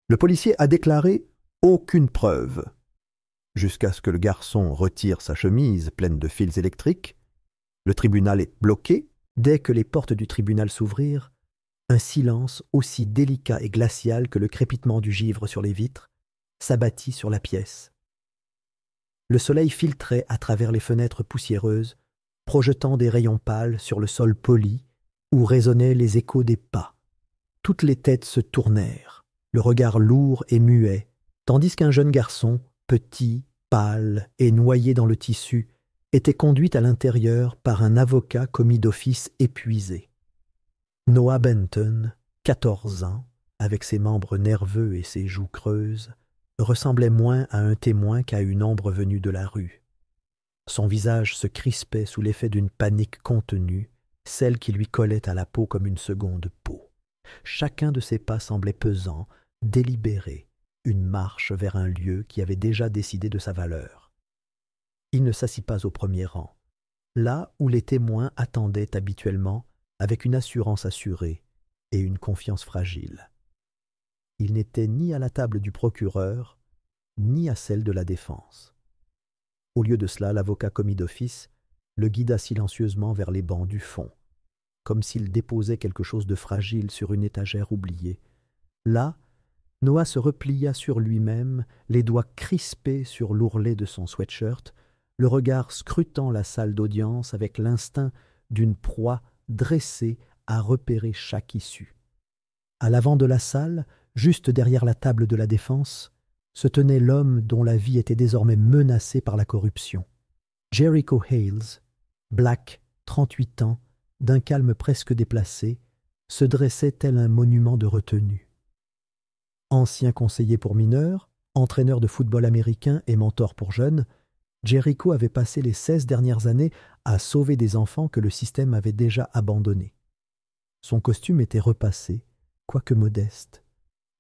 Le policier a déclaré « aucune preuve » jusqu'à ce que le garçon retire sa chemise pleine de fils électriques. Le tribunal est bloqué. Dès que les portes du tribunal s'ouvrirent, un silence aussi délicat et glacial que le crépitement du givre sur les vitres s'abattit sur la pièce. Le soleil filtrait à travers les fenêtres poussiéreuses, projetant des rayons pâles sur le sol poli où résonnaient les échos des pas. Toutes les têtes se tournèrent, le regard lourd et muet, tandis qu'un jeune garçon, petit, pâle et noyé dans le tissu, était conduit à l'intérieur par un avocat commis d'office épuisé. Noah Benton, 14 ans, avec ses membres nerveux et ses joues creuses, ressemblait moins à un témoin qu'à une ombre venue de la rue. Son visage se crispait sous l'effet d'une panique contenue, celle qui lui collait à la peau comme une seconde peau. Chacun de ses pas semblait pesant, délibéré, une marche vers un lieu qui avait déjà décidé de sa valeur. Il ne s'assit pas au premier rang, là où les témoins attendaient habituellement avec une assurance assurée et une confiance fragile. Il n'était ni à la table du procureur, ni à celle de la défense. Au lieu de cela, l'avocat commis d'office le guida silencieusement vers les bancs du fond, comme s'il déposait quelque chose de fragile sur une étagère oubliée. Là, Noah se replia sur lui-même, les doigts crispés sur l'ourlet de son sweatshirt, le regard scrutant la salle d'audience avec l'instinct d'une proie dressée à repérer chaque issue. À l'avant de la salle, juste derrière la table de la défense, se tenait l'homme dont la vie était désormais menacée par la corruption. Jericho Hales, black, 38 ans, d'un calme presque déplacé, se dressait tel un monument de retenue. Ancien conseiller pour mineurs, entraîneur de football américain et mentor pour jeunes, Jericho avait passé les 16 dernières années à sauver des enfants que le système avait déjà abandonnés. Son costume était repassé, quoique modeste.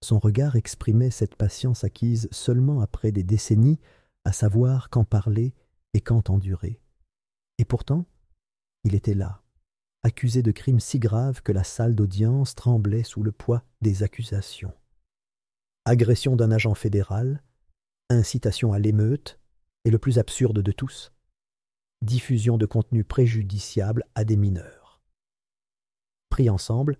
Son regard exprimait cette patience acquise seulement après des décennies, à savoir quand parler et quand endurer. Et pourtant, il était là, accusé de crimes si graves que la salle d'audience tremblait sous le poids des accusations. Agression d'un agent fédéral, incitation à l'émeute, et le plus absurde de tous, diffusion de contenu préjudiciable à des mineurs. Pris ensemble,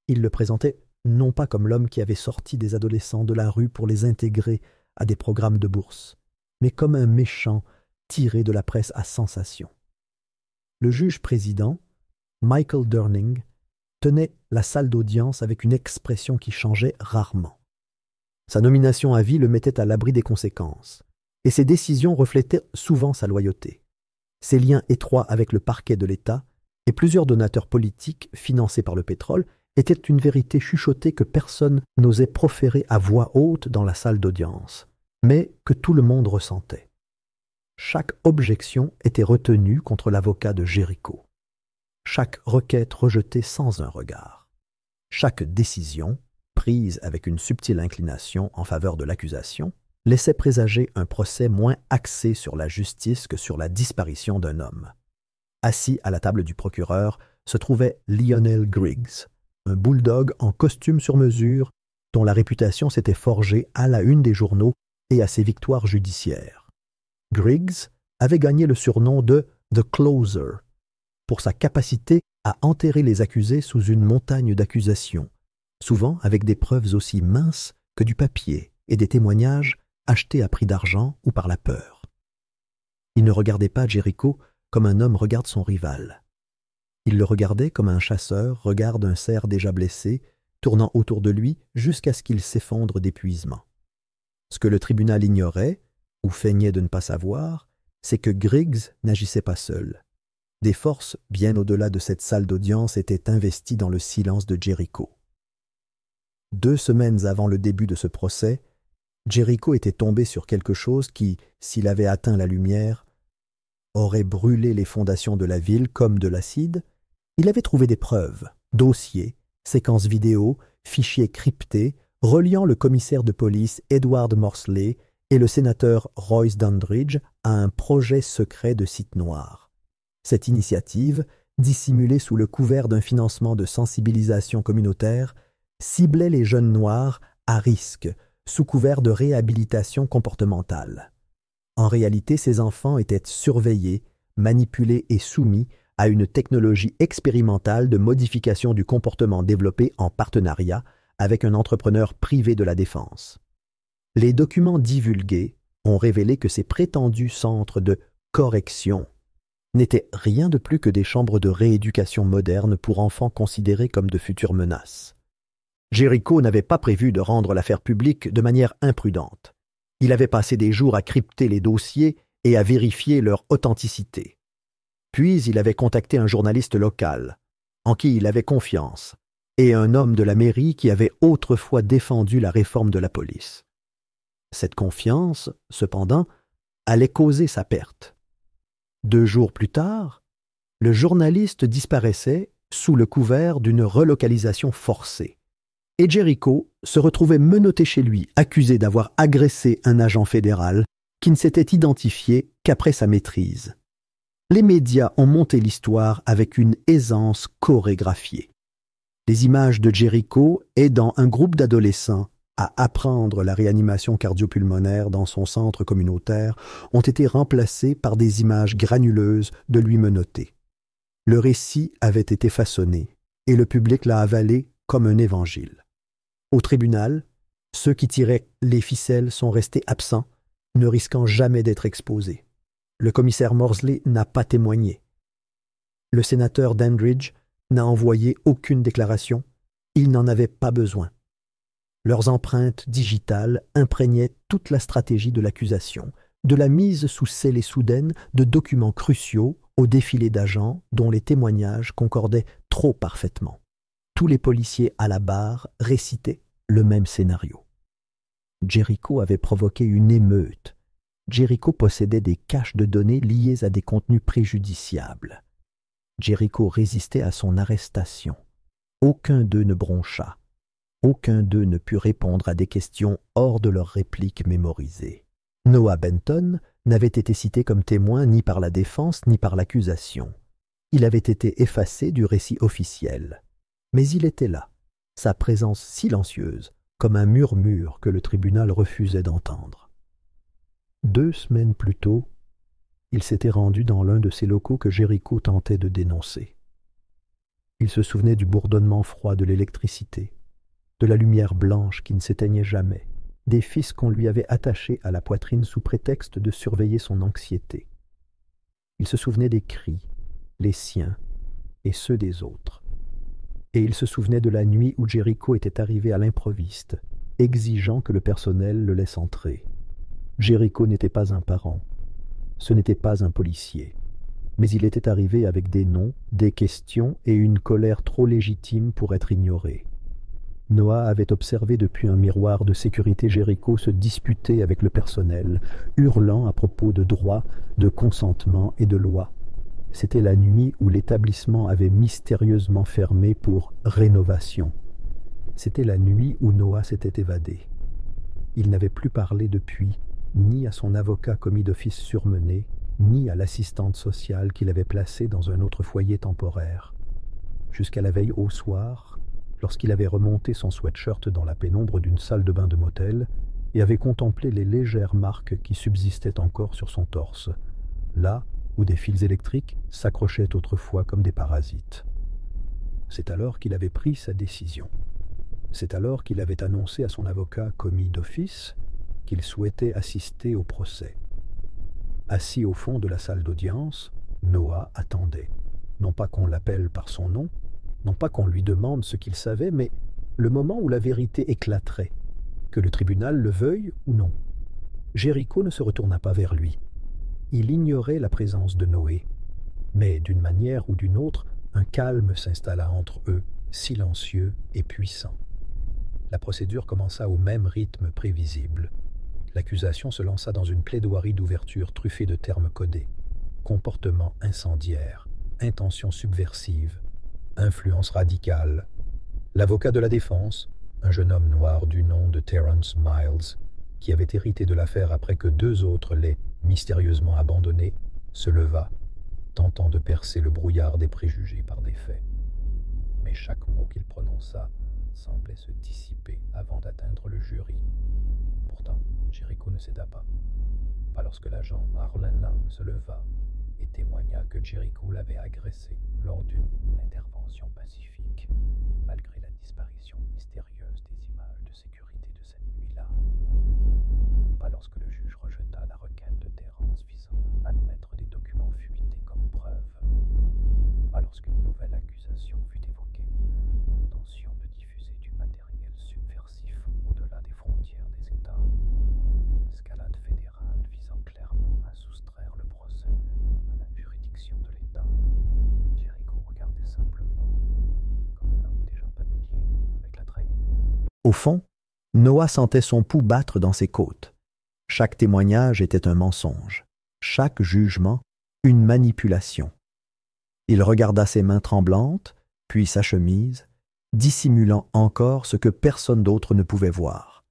ils le présentaient non pas comme l'homme qui avait sorti des adolescents de la rue pour les intégrer à des programmes de bourse, mais comme un méchant tiré de la presse à sensation. Le juge-président, Michael Durning, tenait la salle d'audience avec une expression qui changeait rarement. Sa nomination à vie le mettait à l'abri des conséquences, et ses décisions reflétaient souvent sa loyauté. Ses liens étroits avec le parquet de l'État et plusieurs donateurs politiques financés par le pétrole étaient une vérité chuchotée que personne n'osait proférer à voix haute dans la salle d'audience, mais que tout le monde ressentait. Chaque objection était retenue contre l'avocat de Jericho. Chaque requête rejetée sans un regard. Chaque décision, prise avec une subtile inclination en faveur de l'accusation, laissait présager un procès moins axé sur la justice que sur la disparition d'un homme. Assis à la table du procureur se trouvait Lionel Griggs, un bulldog en costume sur mesure dont la réputation s'était forgée à la une des journaux et à ses victoires judiciaires. Griggs avait gagné le surnom de « The Closer » pour sa capacité à enterrer les accusés sous une montagne d'accusations, souvent avec des preuves aussi minces que du papier et des témoignages achetés à prix d'argent ou par la peur. Il ne regardait pas Jericho comme un homme regarde son rival. Il le regardait comme un chasseur regarde un cerf déjà blessé, tournant autour de lui jusqu'à ce qu'il s'effondre d'épuisement. Ce que le tribunal ignorait, ou feignait de ne pas savoir, c'est que Griggs n'agissait pas seul. Des forces bien au-delà de cette salle d'audience étaient investies dans le silence de Jericho. 2 semaines avant le début de ce procès, Jericho était tombé sur quelque chose qui, s'il avait atteint la lumière, aurait brûlé les fondations de la ville comme de l'acide. Il avait trouvé des preuves, dossiers, séquences vidéo, fichiers cryptés, reliant le commissaire de police Edward Morsley et le sénateur Royce Dandridge à un projet secret de site noir. Cette initiative, dissimulée sous le couvert d'un financement de sensibilisation communautaire, ciblait les jeunes noirs à risque sous couvert de réhabilitation comportementale. En réalité, ces enfants étaient surveillés, manipulés et soumis à une technologie expérimentale de modification du comportement développée en partenariat avec un entrepreneur privé de la défense. Les documents divulgués ont révélé que ces prétendus centres de correction n'étaient rien de plus que des chambres de rééducation modernes pour enfants considérés comme de futures menaces. Jericho n'avait pas prévu de rendre l'affaire publique de manière imprudente. Il avait passé des jours à crypter les dossiers et à vérifier leur authenticité. Puis il avait contacté un journaliste local, en qui il avait confiance, et un homme de la mairie qui avait autrefois défendu la réforme de la police. Cette confiance, cependant, allait causer sa perte. 2 jours plus tard, le journaliste disparaissait sous le couvert d'une relocalisation forcée. Et Jericho se retrouvait menotté chez lui, accusé d'avoir agressé un agent fédéral qui ne s'était identifié qu'après sa maîtrise. Les médias ont monté l'histoire avec une aisance chorégraphiée. Les images de Jericho aidant un groupe d'adolescents à apprendre la réanimation cardiopulmonaire dans son centre communautaire ont été remplacées par des images granuleuses de lui menotté. Le récit avait été façonné et le public l'a avalé comme un évangile. Au tribunal, ceux qui tiraient les ficelles sont restés absents, ne risquant jamais d'être exposés. Le commissaire Morsley n'a pas témoigné. Le sénateur Dandridge n'a envoyé aucune déclaration. Il n'en avait pas besoin. Leurs empreintes digitales imprégnaient toute la stratégie de l'accusation, de la mise sous scellé soudaine de documents cruciaux au défilé d'agents dont les témoignages concordaient trop parfaitement. Tous les policiers à la barre récitaient le même scénario. Jericho avait provoqué une émeute. Jericho possédait des caches de données liées à des contenus préjudiciables. Jericho résistait à son arrestation. Aucun d'eux ne broncha. Aucun d'eux ne put répondre à des questions hors de leurs répliques mémorisées. Noah Benton n'avait été cité comme témoin ni par la défense ni par l'accusation. Il avait été effacé du récit officiel. Mais il était là, sa présence silencieuse, comme un murmure que le tribunal refusait d'entendre. 2 semaines plus tôt, il s'était rendu dans l'un de ces locaux que Jericho tentait de dénoncer. Il se souvenait du bourdonnement froid de l'électricité, de la lumière blanche qui ne s'éteignait jamais, des fils qu'on lui avait attachés à la poitrine sous prétexte de surveiller son anxiété. Il se souvenait des cris, les siens et ceux des autres. Et il se souvenait de la nuit où Jericho était arrivé à l'improviste, exigeant que le personnel le laisse entrer. Jericho n'était pas un parent, ce n'était pas un policier, mais il était arrivé avec des noms, des questions et une colère trop légitime pour être ignorée. Noah avait observé depuis un miroir de sécurité Jericho se disputer avec le personnel, hurlant à propos de droit, de consentement et de loi. C'était la nuit où l'établissement avait mystérieusement fermé pour rénovation. C'était la nuit où Noah s'était évadé. Il n'avait plus parlé depuis, ni à son avocat commis d'office surmené, ni à l'assistante sociale qu'il avait placée dans un autre foyer temporaire. Jusqu'à la veille au soir, lorsqu'il avait remonté son sweatshirt dans la pénombre d'une salle de bain de motel et avait contemplé les légères marques qui subsistaient encore sur son torse, là où des fils électriques s'accrochaient autrefois comme des parasites. C'est alors qu'il avait pris sa décision. C'est alors qu'il avait annoncé à son avocat commis d'office qu'il souhaitait assister au procès. Assis au fond de la salle d'audience, Noah attendait. Non pas qu'on l'appelle par son nom, non pas qu'on lui demande ce qu'il savait, mais le moment où la vérité éclaterait, que le tribunal le veuille ou non. Jericho ne se retourna pas vers lui. Il ignorait la présence de Noé, mais d'une manière ou d'une autre, un calme s'installa entre eux, silencieux et puissant. La procédure commença au même rythme prévisible. L'accusation se lança dans une plaidoirie d'ouverture truffée de termes codés. Comportement incendiaire, intention subversive, influence radicale. L'avocat de la défense, un jeune homme noir du nom de Terrence Miles, qui avait hérité de l'affaire après que 2 autres l'aient mystérieusement abandonné, se leva, tentant de percer le brouillard des préjugés par des faits. Mais chaque mot qu'il prononça semblait se dissiper avant d'atteindre le jury. ne céda pas. Pas lorsque l'agent Harlan Lang se leva et témoigna que Jericho l'avait agressé lors d'une intervention pacifique, malgré la disparition mystérieuse des images de sécurité de cette nuit-là. Pas lorsque le juge rejeta la requête de Terrence visant à admettre des documents fuités comme preuve. Pas lorsqu'une nouvelle accusation fut évoquée, intention de diffuser du matériel subversif au-delà des frontières des États. Escalade fédérale visant clairement à soustraire le procès à la juridiction de l'État. Jericho regardait simplement, comme un homme déjà familier avec la trahison. Au fond, Noah sentait son pouls battre dans ses côtes. Chaque témoignage était un mensonge, chaque jugement une manipulation. Il regarda ses mains tremblantes, puis sa chemise, dissimulant encore ce que personne d'autre ne pouvait voir.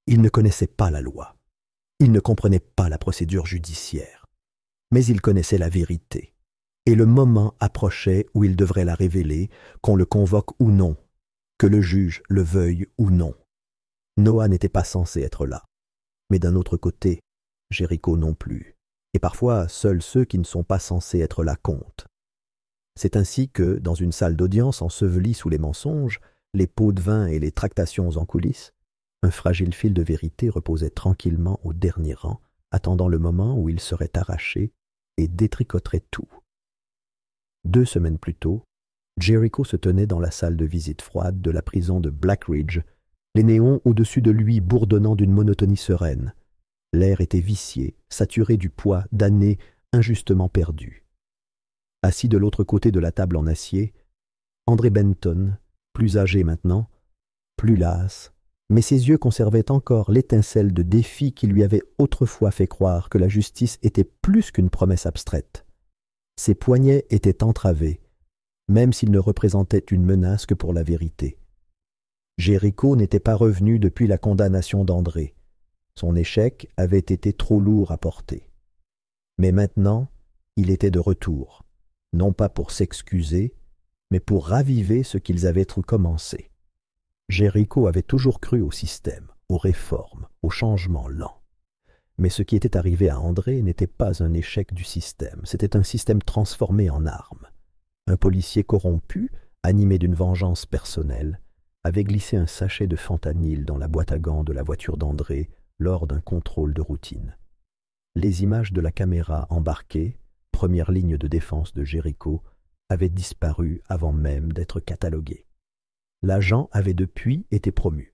Il ne connaissait pas la loi. Il ne comprenait pas la procédure judiciaire. Mais il connaissait la vérité. Et le moment approchait où il devrait la révéler, qu'on le convoque ou non, que le juge le veuille ou non. Noah n'était pas censé être là. Mais d'un autre côté, Jericho non plus. Et parfois, seuls ceux qui ne sont pas censés être là comptent. C'est ainsi que, dans une salle d'audience ensevelie sous les mensonges, les pots de vin et les tractations en coulisses, un fragile fil de vérité reposait tranquillement au dernier rang, attendant le moment où il serait arraché et détricoterait tout. 2 semaines plus tôt, Jericho se tenait dans la salle de visite froide de la prison de Black Ridge, les néons au-dessus de lui bourdonnant d'une monotonie sereine. L'air était vicié, saturé du poids d'années injustement perdues. Assis de l'autre côté de la table en acier, André Benton, plus âgé maintenant, plus las, mais ses yeux conservaient encore l'étincelle de défi qui lui avait autrefois fait croire que la justice était plus qu'une promesse abstraite. Ses poignets étaient entravés, même s'ils ne représentaient une menace que pour la vérité. Jericho n'était pas revenu depuis la condamnation d'André. Son échec avait été trop lourd à porter. Mais maintenant, il était de retour, non pas pour s'excuser, mais pour raviver ce qu'ils avaient commencé. Jericho avait toujours cru au système, aux réformes, au changement lent. Mais ce qui était arrivé à André n'était pas un échec du système, c'était un système transformé en arme. Un policier corrompu, animé d'une vengeance personnelle, avait glissé un sachet de fentanyl dans la boîte à gants de la voiture d'André lors d'un contrôle de routine. Les images de la caméra embarquée, première ligne de défense de Jericho, avaient disparu avant même d'être cataloguées. L'agent avait depuis été promu.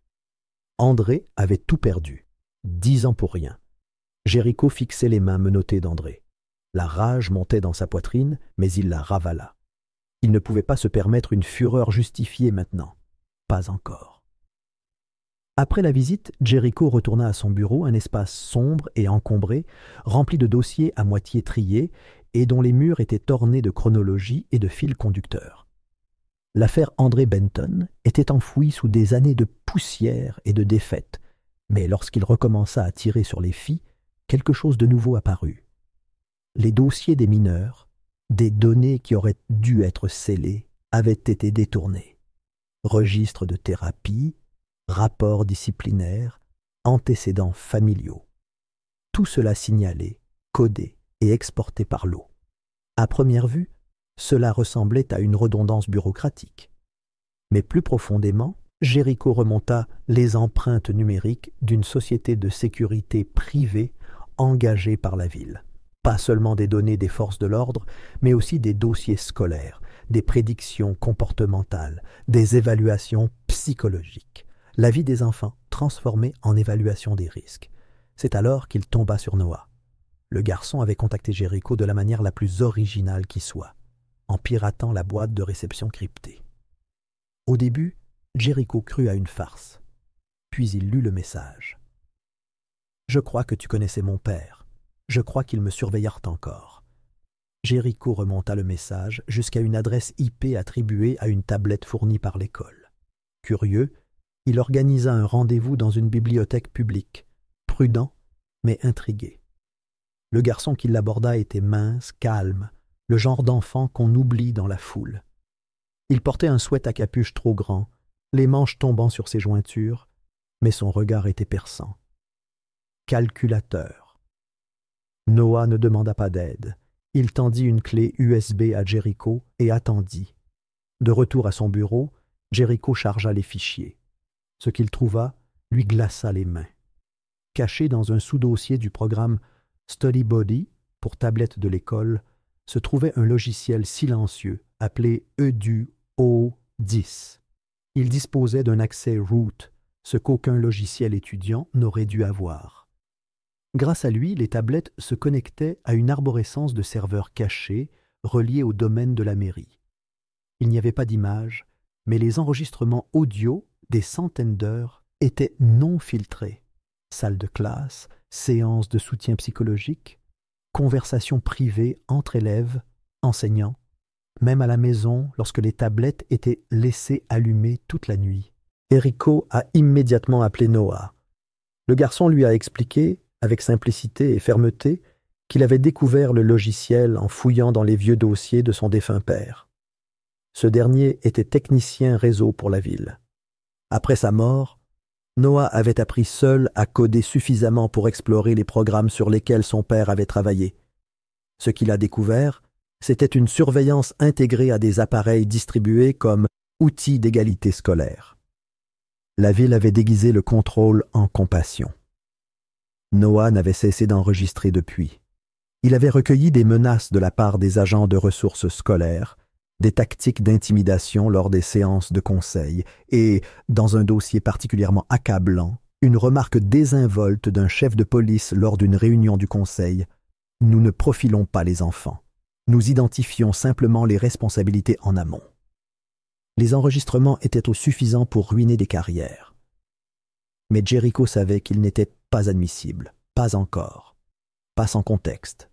André avait tout perdu, 10 ans pour rien. Jericho fixait les mains menottées d'André. La rage montait dans sa poitrine, mais il la ravala. Il ne pouvait pas se permettre une fureur justifiée maintenant. Pas encore. Après la visite, Jericho retourna à son bureau, un espace sombre et encombré, rempli de dossiers à moitié triés et dont les murs étaient ornés de chronologies et de fils conducteurs. L'affaire André Benton était enfouie sous des années de poussière et de défaites, mais lorsqu'il recommença à tirer sur les filles, quelque chose de nouveau apparut. Les dossiers des mineurs, des données qui auraient dû être scellées, avaient été détournés. Registres de thérapie, rapports disciplinaires, antécédents familiaux. Tout cela signalé, codé et exporté par l'eau. À première vue, cela ressemblait à une redondance bureaucratique. Mais plus profondément, Jericho remonta les empreintes numériques d'une société de sécurité privée engagée par la ville. Pas seulement des données des forces de l'ordre, mais aussi des dossiers scolaires, des prédictions comportementales, des évaluations psychologiques. La vie des enfants transformée en évaluation des risques. C'est alors qu'il tomba sur Noah. Le garçon avait contacté Jericho de la manière la plus originale qui soit, en piratant la boîte de réception cryptée. Au début, Jericho crut à une farce. Puis il lut le message. « Je crois que tu connaissais mon père. Je crois qu'il me surveillera encore. » Jericho remonta le message jusqu'à une adresse IP attribuée à une tablette fournie par l'école. Curieux, il organisa un rendez-vous dans une bibliothèque publique, prudent mais intrigué. Le garçon qui l'aborda était mince, calme, le genre d'enfant qu'on oublie dans la foule. Il portait un sweat à capuche trop grand, les manches tombant sur ses jointures, mais son regard était perçant. calculateur. Noah ne demanda pas d'aide. Il tendit une clé USB à Jericho et attendit. De retour à son bureau, Jericho chargea les fichiers. Ce qu'il trouva lui glaça les mains. Caché dans un sous-dossier du programme Study Body pour tablette de l'école, se trouvait un logiciel silencieux appelé EduO10. Il disposait d'un accès root, ce qu'aucun logiciel étudiant n'aurait dû avoir. Grâce à lui, les tablettes se connectaient à une arborescence de serveurs cachés reliés au domaine de la mairie. Il n'y avait pas d'image, mais les enregistrements audio des centaines d'heures étaient non filtrés. Salle de classe, séances de soutien psychologique, conversations privées entre élèves, enseignants, même à la maison lorsque les tablettes étaient laissées allumées toute la nuit. Jericho a immédiatement appelé Noah. Le garçon lui a expliqué, avec simplicité et fermeté, qu'il avait découvert le logiciel en fouillant dans les vieux dossiers de son défunt père. Ce dernier était technicien réseau pour la ville. Après sa mort, Noah avait appris seul à coder suffisamment pour explorer les programmes sur lesquels son père avait travaillé. Ce qu'il a découvert, c'était une surveillance intégrée à des appareils distribués comme outils d'égalité scolaire. La ville avait déguisé le contrôle en compassion. Noah n'avait cessé d'enregistrer depuis. Il avait recueilli des menaces de la part des agents de ressources scolaires, des tactiques d'intimidation lors des séances de conseil et, dans un dossier particulièrement accablant, une remarque désinvolte d'un chef de police lors d'une réunion du conseil « Nous ne profilons pas les enfants. Nous identifions simplement les responsabilités en amont. » Les enregistrements étaient suffisants pour ruiner des carrières. Mais Jericho savait qu'ils n'étaient pas admissibles, pas encore, pas sans contexte,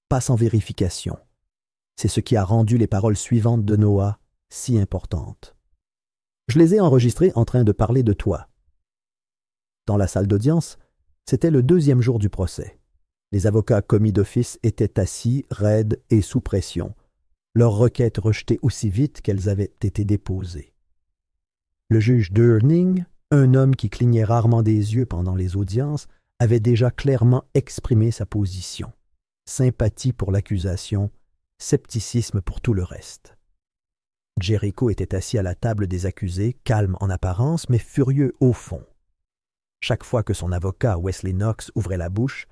pas sans vérification. C'est ce qui a rendu les paroles suivantes de Noah si importantes. « Je les ai enregistrées en train de parler de toi. » Dans la salle d'audience, c'était le deuxième jour du procès. Les avocats commis d'office étaient assis, raides et sous pression, leurs requêtes rejetées aussi vite qu'elles avaient été déposées. Le juge Durning, un homme qui clignait rarement des yeux pendant les audiences, avait déjà clairement exprimé sa position. Sympathie pour l'accusation, scepticisme pour tout le reste. Jericho était assis à la table des accusés, calme en apparence, mais furieux au fond. Chaque fois que son avocat, Wesley Knox, ouvrait la bouche,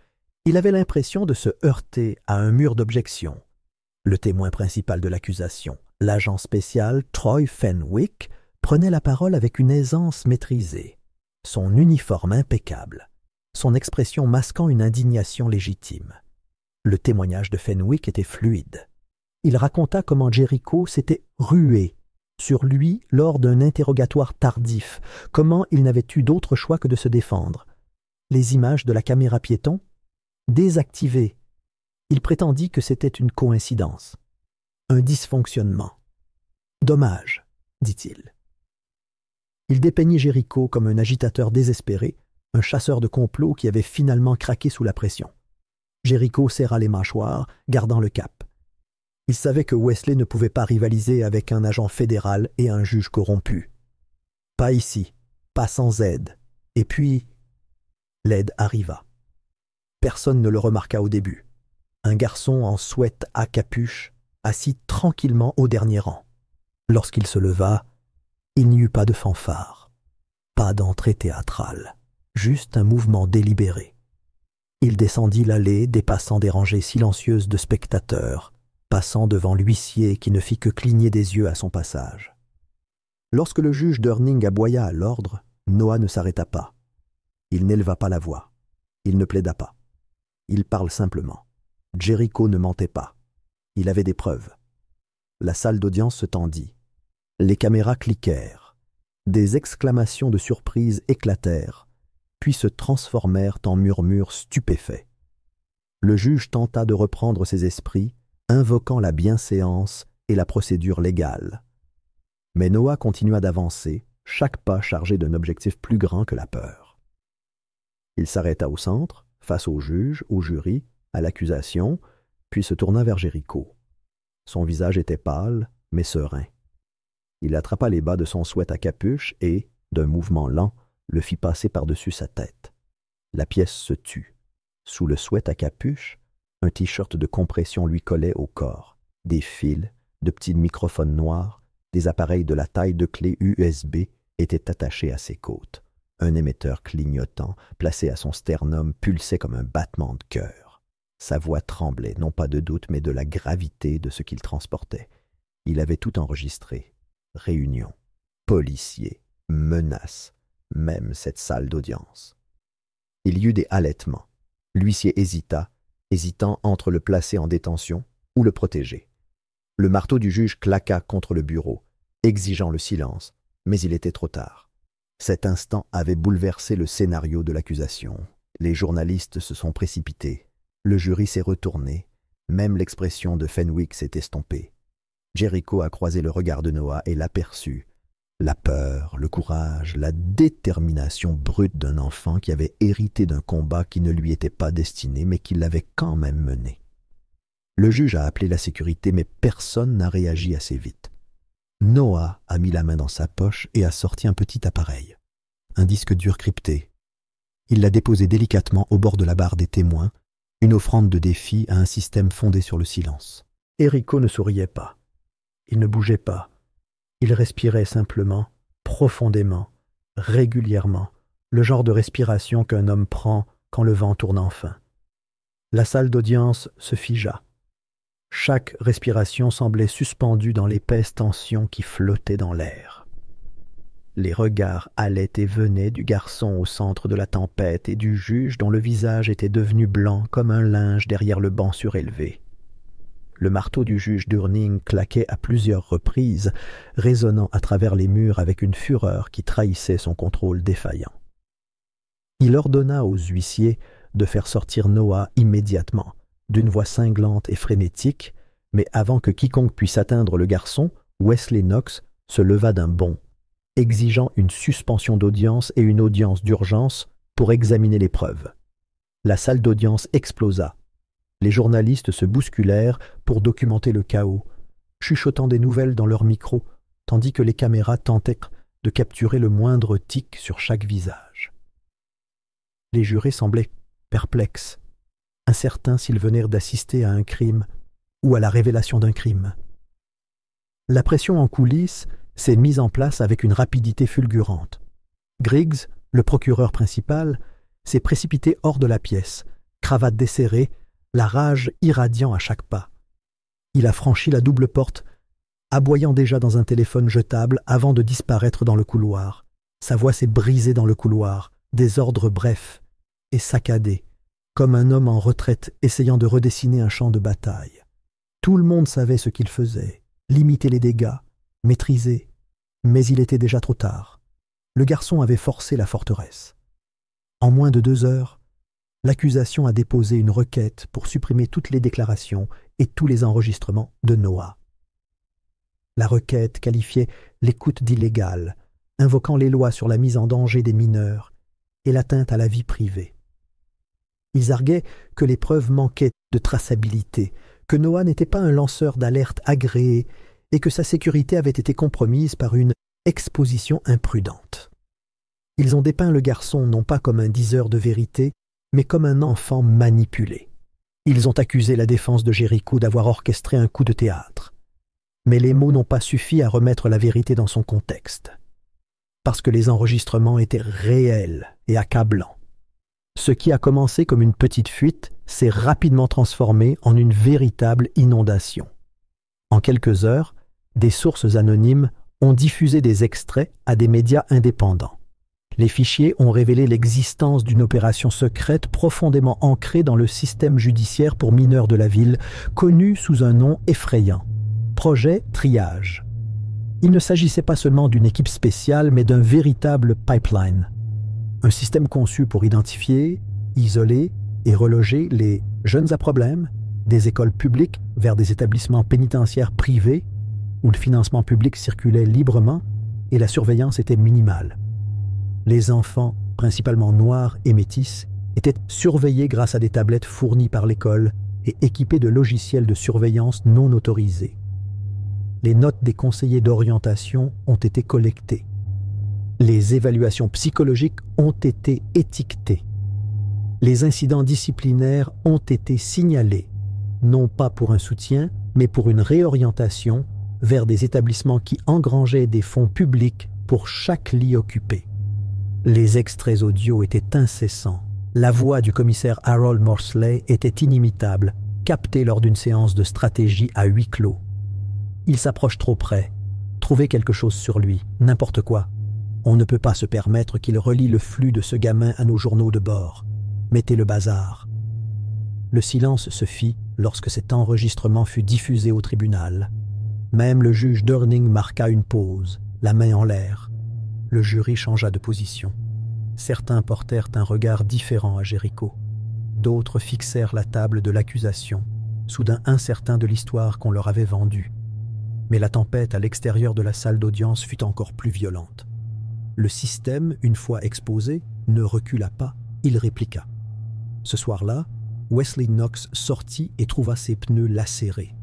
il avait l'impression de se heurter à un mur d'objection. Le témoin principal de l'accusation, l'agent spécial Troy Fenwick, prenait la parole avec une aisance maîtrisée, son uniforme impeccable, son expression masquant une indignation légitime. Le témoignage de Fenwick était fluide. Il raconta comment Jericho s'était rué sur lui lors d'un interrogatoire tardif, comment il n'avait eu d'autre choix que de se défendre. Les images de la caméra piéton, désactivées. Il prétendit que c'était une coïncidence, un dysfonctionnement. « Dommage », dit-il. Il dépeignit Jericho comme un agitateur désespéré, un chasseur de complot qui avait finalement craqué sous la pression. Jericho serra les mâchoires, gardant le cap. Il savait que Wesley ne pouvait pas rivaliser avec un agent fédéral et un juge corrompu. Pas ici, pas sans aide. Et puis, l'aide arriva. Personne ne le remarqua au début. Un garçon en sweat à capuche, assis tranquillement au dernier rang. Lorsqu'il se leva, il n'y eut pas de fanfare, pas d'entrée théâtrale, juste un mouvement délibéré. Il descendit l'allée, dépassant des rangées silencieuses de spectateurs, passant devant l'huissier qui ne fit que cligner des yeux à son passage. Lorsque le juge Durning aboya à l'ordre, Noah ne s'arrêta pas. Il n'éleva pas la voix. Il ne plaida pas. Il parle simplement. Jericho ne mentait pas. Il avait des preuves. La salle d'audience se tendit. Les caméras cliquèrent. Des exclamations de surprise éclatèrent, puis se transformèrent en murmures stupéfaits. Le juge tenta de reprendre ses esprits, invoquant la bienséance et la procédure légale. Mais Noah continua d'avancer, chaque pas chargé d'un objectif plus grand que la peur. Il s'arrêta au centre, face au juge, au jury, à l'accusation, puis se tourna vers Jericho. Son visage était pâle, mais serein. Il attrapa les bas de son sweat à capuche et, d'un mouvement lent, le fit passer par-dessus sa tête. La pièce se tut. Sous le sweat à capuche, un t-shirt de compression lui collait au corps. Des fils, de petits microphones noirs, des appareils de la taille de clé USB étaient attachés à ses côtes. Un émetteur clignotant, placé à son sternum, pulsait comme un battement de cœur. Sa voix tremblait, non pas de doute, mais de la gravité de ce qu'il transportait. Il avait tout enregistré. Réunion, policiers, menaces, même cette salle d'audience. Il y eut des halètements. L'huissier hésita, hésitant entre le placer en détention ou le protéger. Le marteau du juge claqua contre le bureau, exigeant le silence, mais il était trop tard. Cet instant avait bouleversé le scénario de l'accusation. Les journalistes se sont précipités. Le jury s'est retourné. Même l'expression de Fenwick s'est estompée. Jericho a croisé le regard de Noah et l'aperçut. La peur, le courage, la détermination brute d'un enfant qui avait hérité d'un combat qui ne lui était pas destiné, mais qui l'avait quand même mené. Le juge a appelé la sécurité, mais personne n'a réagi assez vite. Noah a mis la main dans sa poche et a sorti un petit appareil, un disque dur crypté. Il l'a déposé délicatement au bord de la barre des témoins, une offrande de défi à un système fondé sur le silence. Jericho ne souriait pas. Il ne bougeait pas. Il respirait simplement, profondément, régulièrement, le genre de respiration qu'un homme prend quand le vent tourne enfin. La salle d'audience se figea. Chaque respiration semblait suspendue dans l'épaisse tension qui flottait dans l'air. Les regards allaient et venaient du garçon au centre de la tempête et du juge dont le visage était devenu blanc comme un linge derrière le banc surélevé. Le marteau du juge Durning claquait à plusieurs reprises, résonnant à travers les murs avec une fureur qui trahissait son contrôle défaillant. Il ordonna aux huissiers de faire sortir Noah immédiatement, d'une voix cinglante et frénétique, mais avant que quiconque puisse atteindre le garçon, Wesley Knox se leva d'un bond, exigeant une suspension d'audience et une audience d'urgence pour examiner les preuves. La salle d'audience explosa. Les journalistes se bousculèrent pour documenter le chaos, chuchotant des nouvelles dans leurs micros, tandis que les caméras tentaient de capturer le moindre tic sur chaque visage. Les jurés semblaient perplexes, incertains s'ils venaient d'assister à un crime ou à la révélation d'un crime. La pression en coulisses s'est mise en place avec une rapidité fulgurante. Griggs, le procureur principal, s'est précipité hors de la pièce, cravate desserrée, la rage irradiant à chaque pas. Il a franchi la double porte, aboyant déjà dans un téléphone jetable avant de disparaître dans le couloir. Sa voix s'est brisée dans le couloir, des ordres brefs et saccadés, comme un homme en retraite essayant de redessiner un champ de bataille. Tout le monde savait ce qu'il faisait, limiter les dégâts, maîtriser, mais il était déjà trop tard. Le garçon avait forcé la forteresse. En moins de 2 heures, l'accusation a déposé une requête pour supprimer toutes les déclarations et tous les enregistrements de Noah. La requête qualifiait l'écoute d'illégale, invoquant les lois sur la mise en danger des mineurs et l'atteinte à la vie privée. Ils arguaient que les preuves manquaient de traçabilité, que Noah n'était pas un lanceur d'alerte agréé et que sa sécurité avait été compromise par une exposition imprudente. Ils ont dépeint le garçon non pas comme un diseur de vérité, mais comme un enfant manipulé. Ils ont accusé la défense de Jericho d'avoir orchestré un coup de théâtre. Mais les mots n'ont pas suffi à remettre la vérité dans son contexte, parce que les enregistrements étaient réels et accablants. Ce qui a commencé comme une petite fuite s'est rapidement transformé en une véritable inondation. En quelques heures, des sources anonymes ont diffusé des extraits à des médias indépendants. Les fichiers ont révélé l'existence d'une opération secrète profondément ancrée dans le système judiciaire pour mineurs de la ville, connue sous un nom effrayant, Projet Triage. Il ne s'agissait pas seulement d'une équipe spéciale, mais d'un véritable pipeline. Un système conçu pour identifier, isoler et reloger les jeunes à problème des écoles publiques vers des établissements pénitentiaires privés où le financement public circulait librement et la surveillance était minimale. Les enfants, principalement noirs et métis, étaient surveillés grâce à des tablettes fournies par l'école et équipés de logiciels de surveillance non autorisés. Les notes des conseillers d'orientation ont été collectées. Les évaluations psychologiques ont été étiquetées. Les incidents disciplinaires ont été signalés, non pas pour un soutien, mais pour une réorientation vers des établissements qui engrangeaient des fonds publics pour chaque lit occupé. Les extraits audio étaient incessants. La voix du commissaire Harold Morsley était inimitable, captée lors d'une séance de stratégie à huis clos. Il s'approche trop près. Trouvez quelque chose sur lui, n'importe quoi. On ne peut pas se permettre qu'il relie le flux de ce gamin à nos journaux de bord. Mettez le bazar. Le silence se fit lorsque cet enregistrement fut diffusé au tribunal. Même le juge Durning marqua une pause, la main en l'air. Le jury changea de position. Certains portèrent un regard différent à Jericho. D'autres fixèrent la table de l'accusation, soudain incertains de l'histoire qu'on leur avait vendue. Mais la tempête à l'extérieur de la salle d'audience fut encore plus violente. Le système, une fois exposé, ne recula pas, il répliqua. Ce soir-là, Wesley Knox sortit et trouva ses pneus lacérés.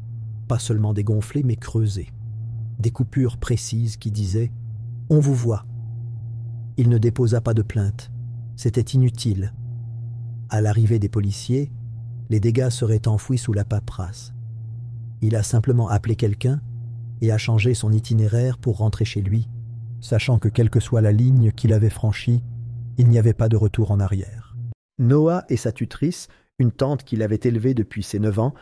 Pas seulement dégonflés, mais creusés. Des coupures précises qui disaient « On vous voit ». Il ne déposa pas de plainte. C'était inutile. À l'arrivée des policiers, les dégâts seraient enfouis sous la paperasse. Il a simplement appelé quelqu'un et a changé son itinéraire pour rentrer chez lui, sachant que quelle que soit la ligne qu'il avait franchie, il n'y avait pas de retour en arrière. Noah et sa tutrice, une tante qu'il avait élevée depuis ses 9 ans,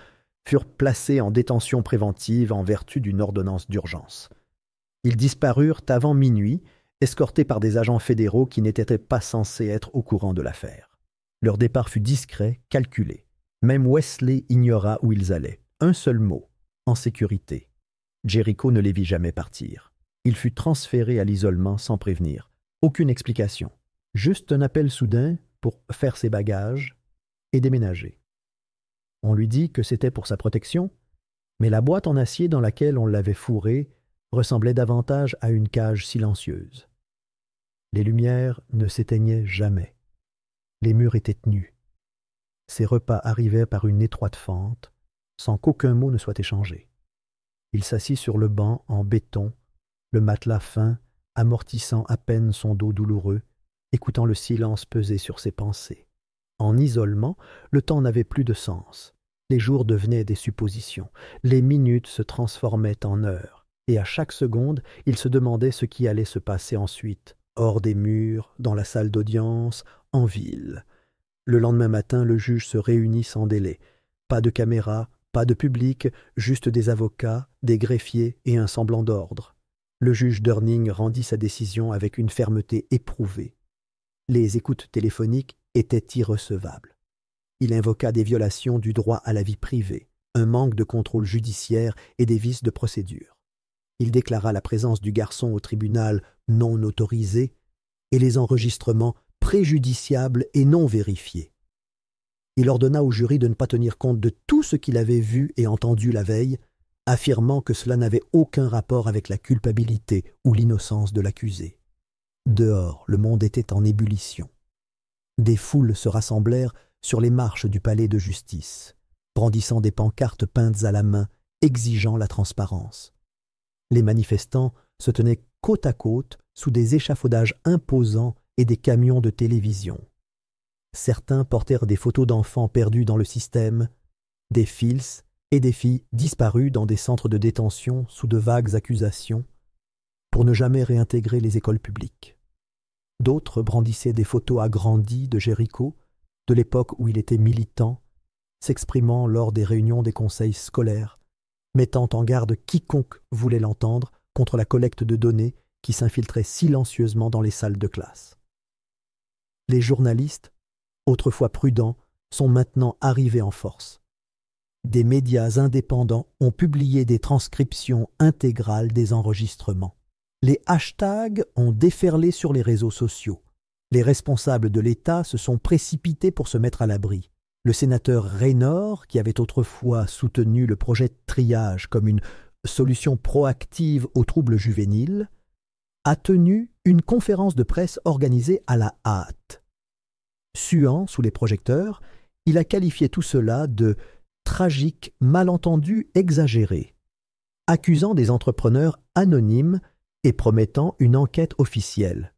furent placés en détention préventive en vertu d'une ordonnance d'urgence. Ils disparurent avant minuit, escortés par des agents fédéraux qui n'étaient pas censés être au courant de l'affaire. Leur départ fut discret, calculé. Même Wesley ignora où ils allaient. Un seul mot, en sécurité. Jericho ne les vit jamais partir. Il fut transféré à l'isolement sans prévenir. Aucune explication. Juste un appel soudain pour faire ses bagages et déménager. On lui dit que c'était pour sa protection, mais la boîte en acier dans laquelle on l'avait fourré ressemblait davantage à une cage silencieuse. Les lumières ne s'éteignaient jamais. Les murs étaient tenus. Ses repas arrivaient par une étroite fente, sans qu'aucun mot ne soit échangé. Il s'assit sur le banc en béton, le matelas fin, amortissant à peine son dos douloureux, écoutant le silence peser sur ses pensées. En isolement, le temps n'avait plus de sens. Les jours devenaient des suppositions. Les minutes se transformaient en heures. Et à chaque seconde, il se demandait ce qui allait se passer ensuite, hors des murs, dans la salle d'audience, en ville. Le lendemain matin, le juge se réunit sans délai. Pas de caméra, pas de public, juste des avocats, des greffiers et un semblant d'ordre. Le juge Durning rendit sa décision avec une fermeté éprouvée. Les écoutes téléphoniques étaient irrecevables. Il invoqua des violations du droit à la vie privée, un manque de contrôle judiciaire et des vices de procédure. Il déclara la présence du garçon au tribunal non autorisée et les enregistrements préjudiciables et non vérifiés. Il ordonna au jury de ne pas tenir compte de tout ce qu'il avait vu et entendu la veille, affirmant que cela n'avait aucun rapport avec la culpabilité ou l'innocence de l'accusé. Dehors, le monde était en ébullition. Des foules se rassemblèrent sur les marches du palais de justice, brandissant des pancartes peintes à la main, exigeant la transparence. Les manifestants se tenaient côte à côte sous des échafaudages imposants et des camions de télévision. Certains portèrent des photos d'enfants perdus dans le système, des fils et des filles disparus dans des centres de détention sous de vagues accusations, pour ne jamais réintégrer les écoles publiques. D'autres brandissaient des photos agrandies de Jericho, de l'époque où il était militant, s'exprimant lors des réunions des conseils scolaires, mettant en garde quiconque voulait l'entendre contre la collecte de données qui s'infiltrait silencieusement dans les salles de classe. Les journalistes, autrefois prudents, sont maintenant arrivés en force. Des médias indépendants ont publié des transcriptions intégrales des enregistrements. Les hashtags ont déferlé sur les réseaux sociaux. Les responsables de l'État se sont précipités pour se mettre à l'abri. Le sénateur Raynor, qui avait autrefois soutenu le projet de triage comme une solution proactive aux troubles juvéniles, a tenu une conférence de presse organisée à la hâte. Suant sous les projecteurs, il a qualifié tout cela de « tragique, malentendu, exagéré », accusant des entrepreneurs anonymes et promettant une enquête officielle.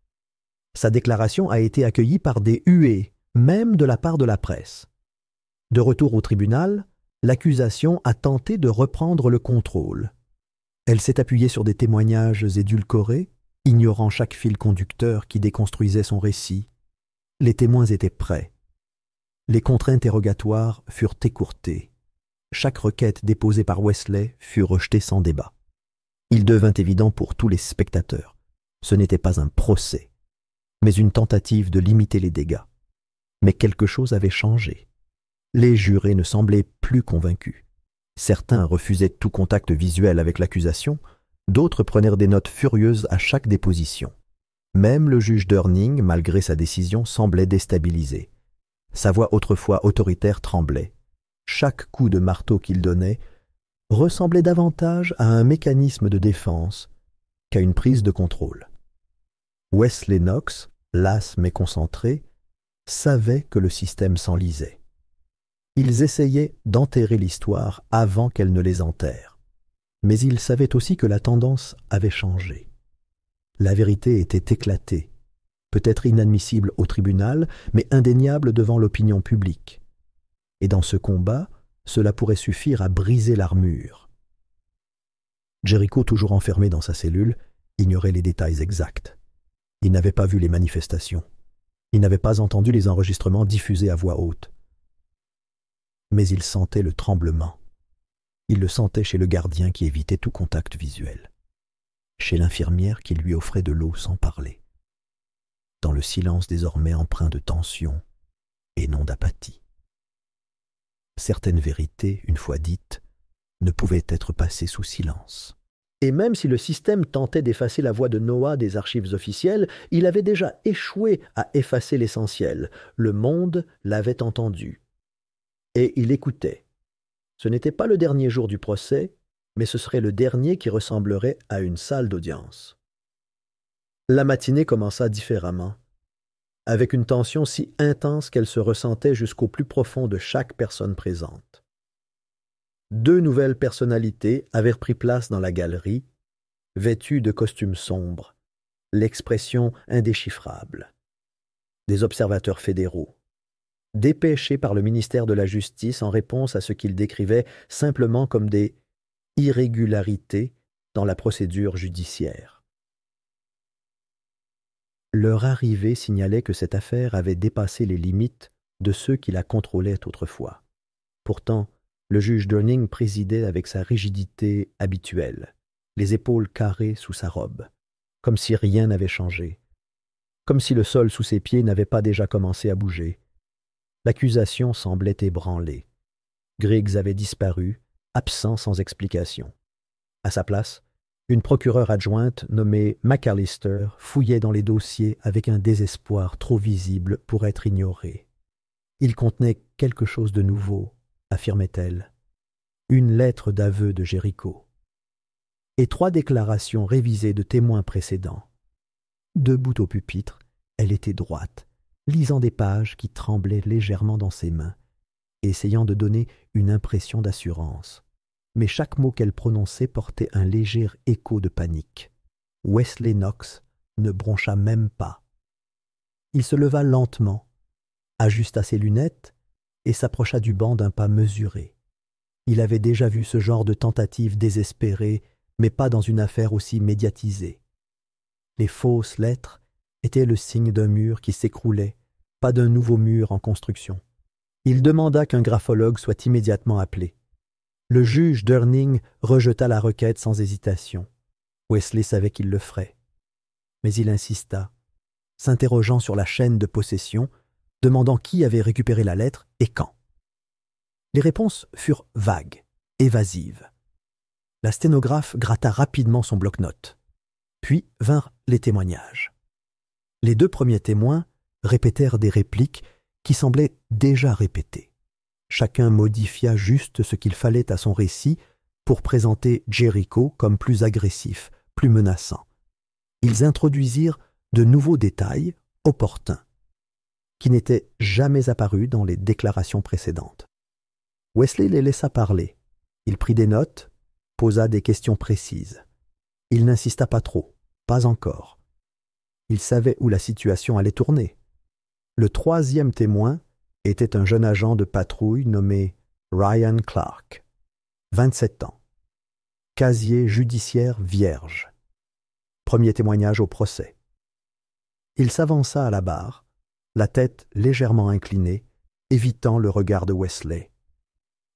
Sa déclaration a été accueillie par des huées, même de la part de la presse. De retour au tribunal, l'accusation a tenté de reprendre le contrôle. Elle s'est appuyée sur des témoignages édulcorés, ignorant chaque fil conducteur qui déconstruisait son récit. Les témoins étaient prêts. Les contre-interrogatoires furent écourtés. Chaque requête déposée par Wesley fut rejetée sans débat. Il devint évident pour tous les spectateurs. Ce n'était pas un procès, mais une tentative de limiter les dégâts. Mais quelque chose avait changé. Les jurés ne semblaient plus convaincus. Certains refusaient tout contact visuel avec l'accusation, d'autres prenèrent des notes furieuses à chaque déposition. Même le juge Durning, malgré sa décision, semblait déstabilisé. Sa voix autrefois autoritaire tremblait. Chaque coup de marteau qu'il donnait ressemblait davantage à un mécanisme de défense qu'à une prise de contrôle. Wesley Knox, las mais concentré, savait que le système s'enlisait. Ils essayaient d'enterrer l'histoire avant qu'elle ne les enterre. Mais ils savaient aussi que la tendance avait changé. La vérité était éclatée, peut-être inadmissible au tribunal, mais indéniable devant l'opinion publique. Et dans ce combat, cela pourrait suffire à briser l'armure. Jericho, toujours enfermé dans sa cellule, ignorait les détails exacts. Il n'avait pas vu les manifestations. Il n'avait pas entendu les enregistrements diffusés à voix haute. Mais il sentait le tremblement. Il le sentait chez le gardien qui évitait tout contact visuel, chez l'infirmière qui lui offrait de l'eau sans parler, dans le silence désormais empreint de tension et non d'apathie. Certaines vérités, une fois dites, ne pouvaient être passées sous silence. Et même si le système tentait d'effacer la voix de Noah des archives officielles, il avait déjà échoué à effacer l'essentiel. Le monde l'avait entendu. Et il écoutait. Ce n'était pas le dernier jour du procès, mais ce serait le dernier qui ressemblerait à une salle d'audience. La matinée commença différemment, avec une tension si intense qu'elle se ressentait jusqu'au plus profond de chaque personne présente. 2 nouvelles personnalités avaient pris place dans la galerie, vêtues de costumes sombres, l'expression indéchiffrable. Des observateurs fédéraux, dépêchés par le ministère de la Justice en réponse à ce qu'ils décrivaient simplement comme des irrégularités dans la procédure judiciaire. Leur arrivée signalait que cette affaire avait dépassé les limites de ceux qui la contrôlaient autrefois. Pourtant, le juge Durning présidait avec sa rigidité habituelle, les épaules carrées sous sa robe, comme si rien n'avait changé, comme si le sol sous ses pieds n'avait pas déjà commencé à bouger. L'accusation semblait ébranlée. Griggs avait disparu, absent sans explication. À sa place, une procureure adjointe nommée McAllister fouillait dans les dossiers avec un désespoir trop visible pour être ignoré. Il contenait quelque chose de nouveau, affirmait-elle. Une lettre d'aveu de Jericho. Et 3 déclarations révisées de témoins précédents. Debout au pupitre, elle était droite, lisant des pages qui tremblaient légèrement dans ses mains, essayant de donner une impression d'assurance. Mais chaque mot qu'elle prononçait portait un léger écho de panique. Wesley Knox ne broncha même pas. Il se leva lentement, ajusta ses lunettes et s'approcha du banc d'un pas mesuré. Il avait déjà vu ce genre de tentative désespérée, mais pas dans une affaire aussi médiatisée. Les fausses lettres étaient le signe d'un mur qui s'écroulait, pas d'un nouveau mur en construction. Il demanda qu'un graphologue soit immédiatement appelé. Le juge Durning rejeta la requête sans hésitation. Wesley savait qu'il le ferait. Mais il insista, s'interrogeant sur la chaîne de possession, demandant qui avait récupéré la lettre et quand. Les réponses furent vagues, évasives. La sténographe gratta rapidement son bloc-notes. Puis vinrent les témoignages. Les 2 premiers témoins répétèrent des répliques qui semblaient déjà répétées. Chacun modifia juste ce qu'il fallait à son récit pour présenter Jericho comme plus agressif, plus menaçant. Ils introduisirent de nouveaux détails opportuns, qui n'étaient jamais apparus dans les déclarations précédentes. Wesley les laissa parler. Il prit des notes, posa des questions précises. Il n'insista pas trop, pas encore. Il savait où la situation allait tourner. Le troisième témoin était un jeune agent de patrouille nommé Ryan Clark, 27 ans. Casier judiciaire vierge. Premier témoignage au procès. Il s'avança à la barre, la tête légèrement inclinée, évitant le regard de Wesley.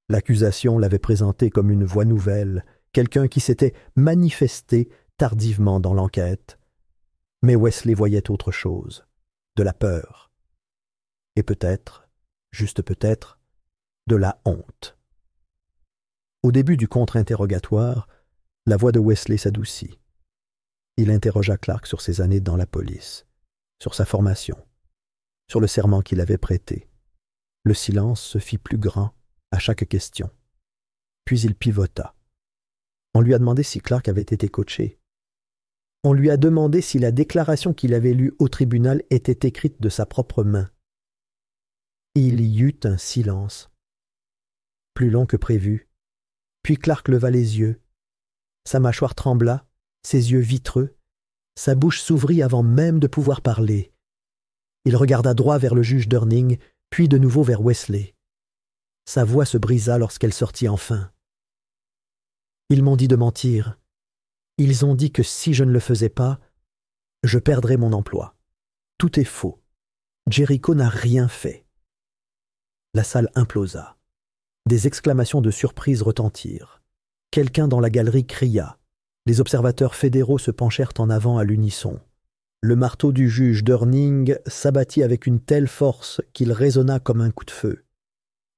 L'accusation l'avait présenté comme une voix nouvelle, quelqu'un qui s'était manifesté tardivement dans l'enquête. Mais Wesley voyait autre chose, de la peur. Et peut-être, juste peut-être, de la honte. Au début du contre-interrogatoire, la voix de Wesley s'adoucit. Il interrogea Clark sur ses années dans la police, sur sa formation, sur le serment qu'il avait prêté. Le silence se fit plus grand à chaque question. Puis il pivota. On lui a demandé si Clark avait été coaché. On lui a demandé si la déclaration qu'il avait lue au tribunal était écrite de sa propre main. Il y eut un silence, plus long que prévu. Puis Clark leva les yeux. Sa mâchoire trembla, ses yeux vitreux. Sa bouche s'ouvrit avant même de pouvoir parler. Il regarda droit vers le juge Durning, puis de nouveau vers Wesley. Sa voix se brisa lorsqu'elle sortit enfin. « Ils m'ont dit de mentir. Ils ont dit que si je ne le faisais pas, je perdrais mon emploi. Tout est faux. Jericho n'a rien fait. » La salle implosa. Des exclamations de surprise retentirent. Quelqu'un dans la galerie cria. Les observateurs fédéraux se penchèrent en avant à l'unisson. Le marteau du juge Durning s'abattit avec une telle force qu'il résonna comme un coup de feu.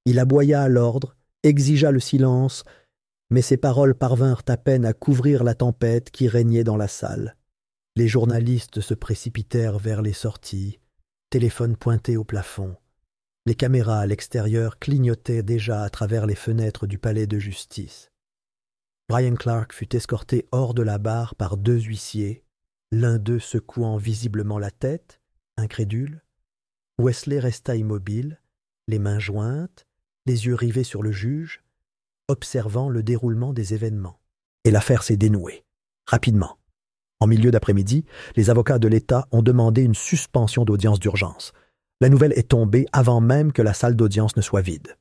Il aboya à l'ordre, exigea le silence, mais ses paroles parvinrent à peine à couvrir la tempête qui régnait dans la salle. Les journalistes se précipitèrent vers les sorties, téléphones pointés au plafond. Les caméras à l'extérieur clignotaient déjà à travers les fenêtres du palais de justice. Ryan Clark fut escorté hors de la barre par 2 huissiers, l'un d'eux secouant visiblement la tête, incrédule. Wesley resta immobile, les mains jointes, les yeux rivés sur le juge, observant le déroulement des événements. Et l'affaire s'est dénouée, rapidement. En milieu d'après-midi, les avocats de l'État ont demandé une suspension d'audience d'urgence. La nouvelle est tombée avant même que la salle d'audience ne soit vide.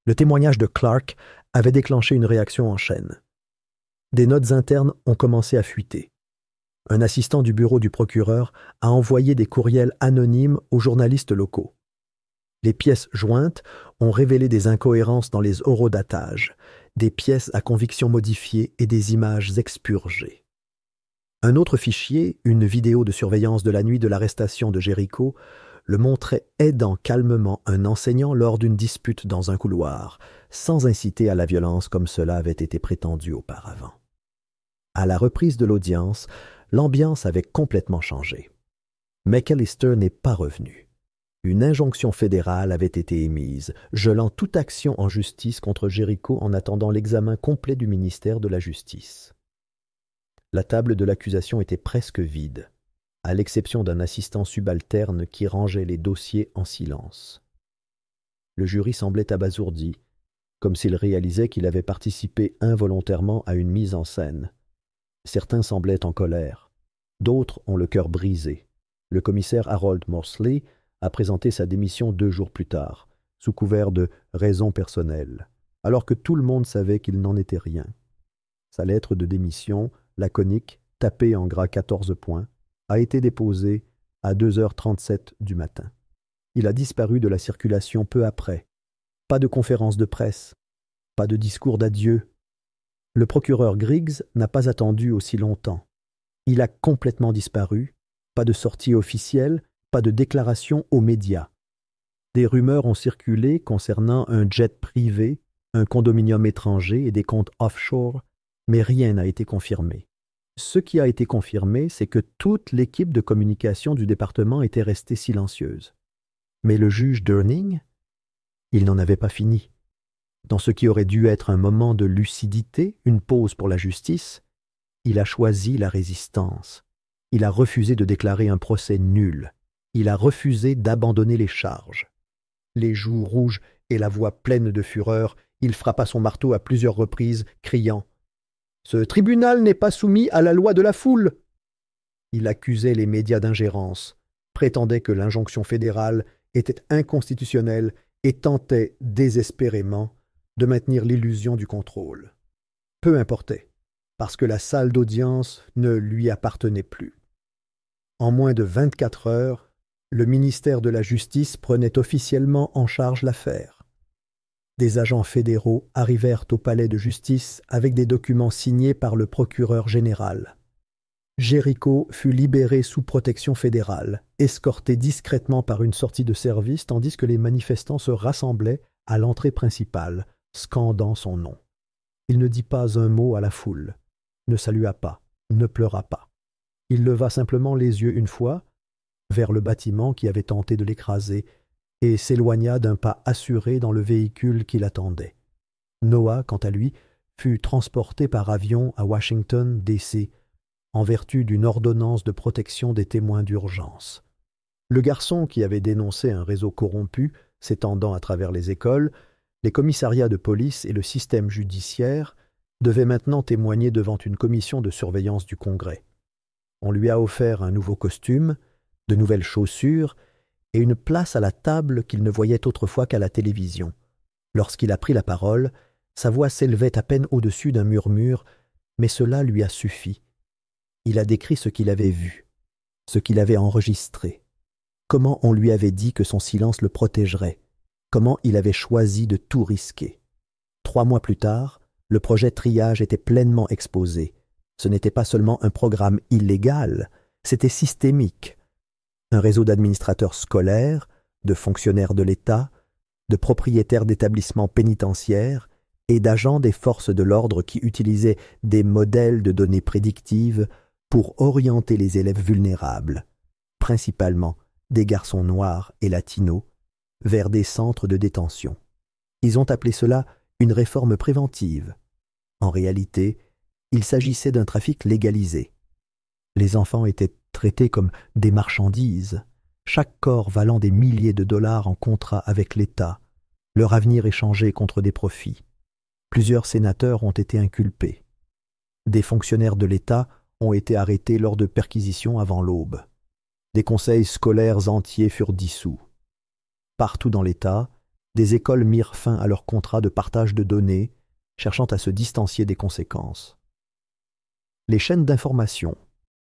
Le témoignage de Clark avait déclenché une réaction en chaîne. Des notes internes ont commencé à fuiter. Un assistant du bureau du procureur a envoyé des courriels anonymes aux journalistes locaux. Les pièces jointes ont révélé des incohérences dans les horodatages, des pièces à conviction modifiées et des images expurgées. Un autre fichier, une vidéo de surveillance de la nuit de l'arrestation de Jericho, le montrait aidant calmement un enseignant lors d'une dispute dans un couloir, sans inciter à la violence comme cela avait été prétendu auparavant. À la reprise de l'audience, l'ambiance avait complètement changé. McAllister n'est pas revenu. Une injonction fédérale avait été émise, gelant toute action en justice contre Jericho en attendant l'examen complet du ministère de la Justice. La table de l'accusation était presque vide, à l'exception d'un assistant subalterne qui rangeait les dossiers en silence. Le jury semblait abasourdi, comme s'il réalisait qu'il avait participé involontairement à une mise en scène. Certains semblaient en colère, d'autres ont le cœur brisé. Le commissaire Harold Morsley a présenté sa démission 2 jours plus tard, sous couvert de raisons personnelles, alors que tout le monde savait qu'il n'en était rien. Sa lettre de démission, laconique, tapée en gras 14 points, a été déposée à 2h37 du matin. Il a disparu de la circulation peu après. Pas de conférence de presse, pas de discours d'adieu. Le procureur Griggs n'a pas attendu aussi longtemps. Il a complètement disparu, pas de sortie officielle, pas de déclaration aux médias. Des rumeurs ont circulé concernant un jet privé, un condominium étranger et des comptes offshore, mais rien n'a été confirmé. Ce qui a été confirmé, c'est que toute l'équipe de communication du département était restée silencieuse. Mais le juge Durning, il n'en avait pas fini. Dans ce qui aurait dû être un moment de lucidité, une pause pour la justice, il a choisi la résistance. Il a refusé de déclarer un procès nul. Il a refusé d'abandonner les charges. Les joues rouges et la voix pleine de fureur, il frappa son marteau à plusieurs reprises, criant « Ce tribunal n'est pas soumis à la loi de la foule !» Il accusait les médias d'ingérence, prétendait que l'injonction fédérale était inconstitutionnel et tentait désespérément de maintenir l'illusion du contrôle. Peu importait, parce que la salle d'audience ne lui appartenait plus. En moins de 24 heures, le ministère de la Justice prenait officiellement en charge l'affaire. Des agents fédéraux arrivèrent au palais de justice avec des documents signés par le procureur général. Jericho fut libéré sous protection fédérale, escorté discrètement par une sortie de service tandis que les manifestants se rassemblaient à l'entrée principale, scandant son nom. Il ne dit pas un mot à la foule, ne salua pas, ne pleura pas. Il leva simplement les yeux une fois vers le bâtiment qui avait tenté de l'écraser et s'éloigna d'un pas assuré dans le véhicule qui l'attendait. Noah, quant à lui, fut transporté par avion à Washington, D.C., en vertu d'une ordonnance de protection des témoins d'urgence. Le garçon qui avait dénoncé un réseau corrompu s'étendant à travers les écoles, les commissariats de police et le système judiciaire devait maintenant témoigner devant une commission de surveillance du Congrès. On lui a offert un nouveau costume, de nouvelles chaussures et une place à la table qu'il ne voyait autrefois qu'à la télévision. Lorsqu'il a pris la parole, sa voix s'élevait à peine au-dessus d'un murmure, mais cela lui a suffi. Il a décrit ce qu'il avait vu, ce qu'il avait enregistré, comment on lui avait dit que son silence le protégerait, comment il avait choisi de tout risquer. 3 mois plus tard, le projet Triage était pleinement exposé. Ce n'était pas seulement un programme illégal, c'était systémique. Un réseau d'administrateurs scolaires, de fonctionnaires de l'État, de propriétaires d'établissements pénitentiaires et d'agents des forces de l'ordre qui utilisaient des modèles de données prédictives pour orienter les élèves vulnérables, principalement des garçons noirs et latinos, vers des centres de détention. Ils ont appelé cela une réforme préventive. En réalité, il s'agissait d'un trafic légalisé. Les enfants étaient traités comme des marchandises, chaque corps valant des milliers de dollars en contrat avec l'État, leur avenir échangé contre des profits. Plusieurs sénateurs ont été inculpés. Des fonctionnaires de l'État ont été arrêtés lors de perquisitions avant l'aube. Des conseils scolaires entiers furent dissous. Partout dans l'État, des écoles mirent fin à leur contrat de partage de données, cherchant à se distancier des conséquences. Les chaînes d'information,